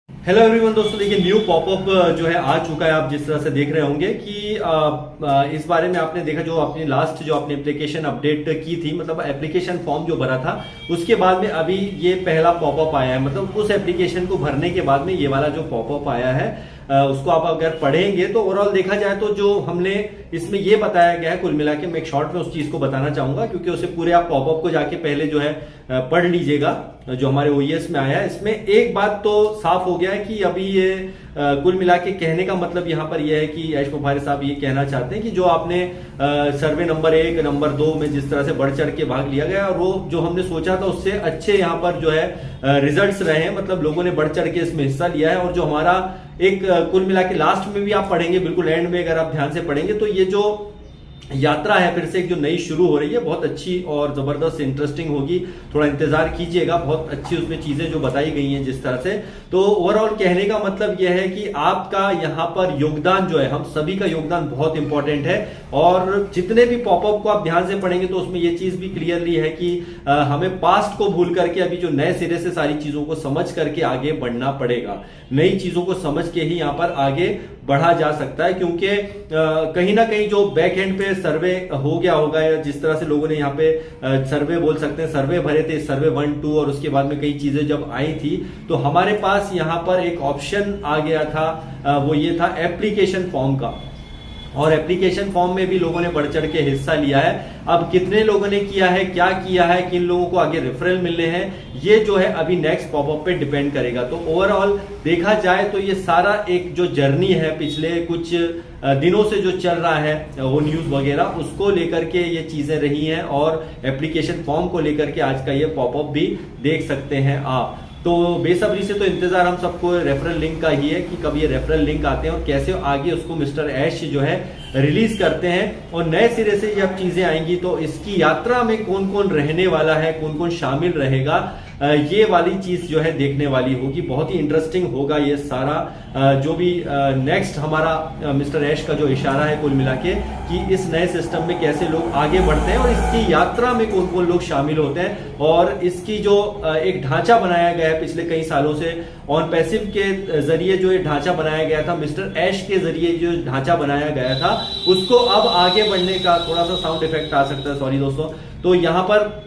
Hello everyone दोस्तों, देखिए new popup जो है आ चुका है। आप जिस तरह से देख रहे होंगे कि इस बारे में आपने देखा, जो आपने लास्ट जो आपने एप्लीकेशन अपडेट की थी, मतलब एप्लीकेशन फॉर्म जो भरा था उसके बाद में अभी ये पहला पॉपअप आया है। मतलब उस एप्लीकेशन को भरने के बाद में ये वाला जो पॉपअप आया है उसको आप अगर पढ़ेंगे तो ओवरऑल देखा जाए तो जो हमने इसमें ये बताया गया है, कुल मिला के मैं एक शॉर्ट में उस चीज को बताना चाहूंगा, क्योंकि उसे पूरे आप पॉपअप को जाके पहले जो है पढ़ लीजिएगा जो हमारे ओईएस में आया है। इसमें एक बात तो साफ हो गया है कि अभी ये कुल मिला के कहने का मतलब यहाँ पर यह है कि ऐश मुफारी साहब ये कहना चाहते हैं कि जो आपने सर्वे नंबर 1 नंबर 2 में जिस तरह से बढ़ चढ़ के भाग लिया गया और वो जो हमने सोचा था उससे अच्छे यहाँ पर जो है रिजल्ट्स रहे हैं। मतलब लोगों ने बढ़ चढ़ के इसमें हिस्सा लिया है। और जो हमारा एक कुल मिला के लास्ट में भी आप पढ़ेंगे, बिल्कुल एंड में अगर आप ध्यान से पढ़ेंगे तो ये जो यात्रा है फिर से एक जो नई शुरू हो रही है, बहुत अच्छी और जबरदस्त इंटरेस्टिंग होगी। थोड़ा इंतजार कीजिएगा, बहुत अच्छी उसमें चीजें जो बताई गई हैं जिस तरह से। तो ओवरऑल कहने का मतलब यह है कि आपका यहाँ पर योगदान जो है, हम सभी का योगदान बहुत इंपॉर्टेंट है। और जितने भी पॉपअप को आप ध्यान से पढ़ेंगे तो उसमें यह चीज भी क्लियरली है कि हमें पास्ट को भूल करके अभी जो नए सिरे से सारी चीजों को समझ करके आगे बढ़ना पड़ेगा। नई चीजों को समझ के ही यहाँ पर आगे बढ़ा जा सकता है, क्योंकि कहीं ना कहीं जो बैक एंड पे सर्वे हो गया होगा, या जिस तरह से लोगों ने यहाँ पे सर्वे बोल सकते हैं सर्वे भरे थे, सर्वे 1 2 और उसके बाद में कई चीजें जब आई थी तो हमारे पास यहाँ पर एक ऑप्शन आ गया था, वो ये था एप्लीकेशन फॉर्म का। और एप्लीकेशन फॉर्म में भी लोगों ने बढ़ चढ़ के हिस्सा लिया है। अब कितने लोगों ने किया है, क्या किया है, किन लोगों को आगे रेफरल मिलने हैं, ये जो है अभी नेक्स्ट पॉपअप पे डिपेंड करेगा। तो ओवरऑल देखा जाए तो ये सारा एक जो जर्नी है पिछले कुछ दिनों से जो चल रहा है वो न्यूज वगैरह, उसको लेकर के ये चीजें रही हैं। और एप्लीकेशन फॉर्म को लेकर के आज का ये पॉपअप भी देख सकते हैं आप। तो बेसब्री से तो इंतजार हम सबको रेफरल लिंक का ही है कि कब ये रेफरल लिंक आते हैं और कैसे आगे उसको मिस्टर ऐश जो है रिलीज करते हैं। और नए सिरे से जब चीजें आएंगी तो इसकी यात्रा में कौन कौन रहने वाला है, कौन कौन शामिल रहेगा, ये वाली चीज जो है देखने वाली होगी। बहुत ही इंटरेस्टिंग होगा ये सारा जो भी नेक्स्ट हमारा मिस्टर ऐश का जो इशारा है कुल मिला के, कि इस नए सिस्टम में कैसे लोग आगे बढ़ते हैं और इसकी यात्रा में कौन कौन लोग शामिल होते हैं। और इसकी जो एक ढांचा बनाया गया है पिछले कई सालों से ऑन पैसिव के जरिए, जो ये ढांचा बनाया गया था, मिस्टर ऐश के जरिए जो ढांचा बनाया गया था, उसको अब आगे बढ़ने का थोड़ा सा साउंड इफेक्ट आ सकता है, सॉरी दोस्तों। तो यहां पर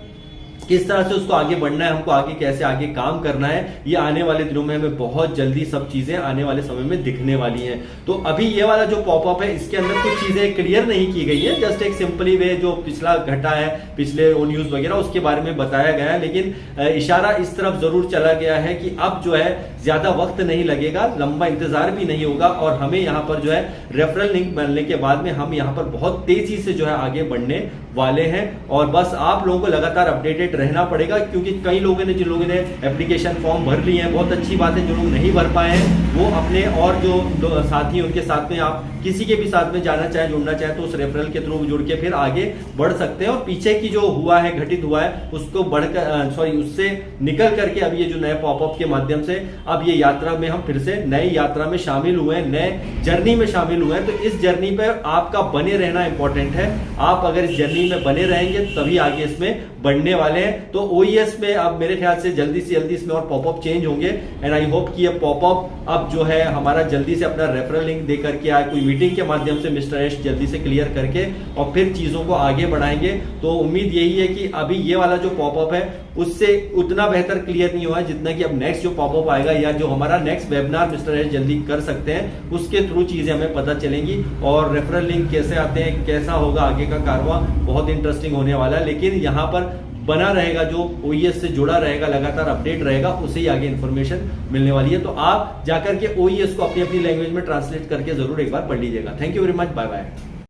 किस तरह से उसको आगे बढ़ना है, हमको आगे कैसे आगे काम करना है, ये आने वाले दिनों में हमें बहुत जल्दी सब चीजें आने वाले समय में दिखने वाली हैं। तो अभी ये वाला जो पॉपअप है इसके अंदर कुछ चीजें क्लियर नहीं की गई है, जस्ट एक सिंपली वे जो पिछला घटा है, पिछले वो न्यूज वगैरह उसके बारे में बताया गया है। लेकिन इशारा इस तरफ जरूर चला गया है कि अब जो है ज्यादा वक्त नहीं लगेगा, लंबा इंतजार भी नहीं होगा और हमें यहाँ पर जो है रेफरल लिंक मिलने के बाद में हम यहाँ पर बहुत तेजी से जो है आगे बढ़ने वाले हैं। और बस आप लोगों को लगातार अपडेटेड रहना पड़ेगा, क्योंकि कई लोगों ने, जिन लोगों ने एप्लीकेशन फॉर्म भर लिए हैं, बहुत अच्छी बात है। जो लोग नहीं भर पाए हैं वो अपने और जो साथी उनके साथ में, आप किसी के भी साथ में जाना चाहे, जुड़ना चाहे तो उस रेफरल के थ्रू जुड़ के फिर आगे बढ़ सकते हैं। और पीछे की जो हुआ है, घटित हुआ है, उसको बढ़कर उससे निकल करके अब ये जो नए पॉपअप के माध्यम से अब ये यात्रा में हम फिर से नई यात्रा में शामिल हुए हैं, नए जर्नी में शामिल हुए हैं। तो इस जर्नी पर आपका बने रहना इंपॉर्टेंट है। आप अगर इस जर्नी में बने रहेंगे तभी आगे इसमें बढ़ने वाले हैं। तो ओईएस में अब मेरे ख्याल से जल्दी इसमें और पॉपअप चेंज होंगे। एंड आई होप कि ये पॉपअप अब जो है हमारा जल्दी से अपना रेफरल लिंक दे करके आए, कोई मीटिंग के माध्यम से मिस्टर ऐश जल्दी से क्लियर करके और फिर चीजों को आगे बढ़ाएंगे। तो उम्मीद यही है कि अभी ये वाला जो पॉपअप है उससे उतना बेहतर क्लियर नहीं हुआ है जितना कि अब नेक्स्ट जो पॉपअप आएगा या जो हमारा नेक्स्ट वेबिनार मिस्टर ऐश जल्दी कर सकते हैं उसके थ्रू चीजें हमें पता चलेंगी। और रेफरल लिंक कैसे आते हैं, कैसा होगा आगे का कारवा, बहुत इंटरेस्टिंग होने वाला है। लेकिन यहाँ पर बना रहेगा, जो ओईएस से जुड़ा रहेगा, लगातार अपडेट रहेगा, उसे ही आगे इंफॉर्मेशन मिलने वाली है। तो आप जाकर के ओईएस को अपनी अपनी लैंग्वेज में ट्रांसलेट करके जरूर एक बार पढ़ लीजिएगा। Thank you very much, bye bye.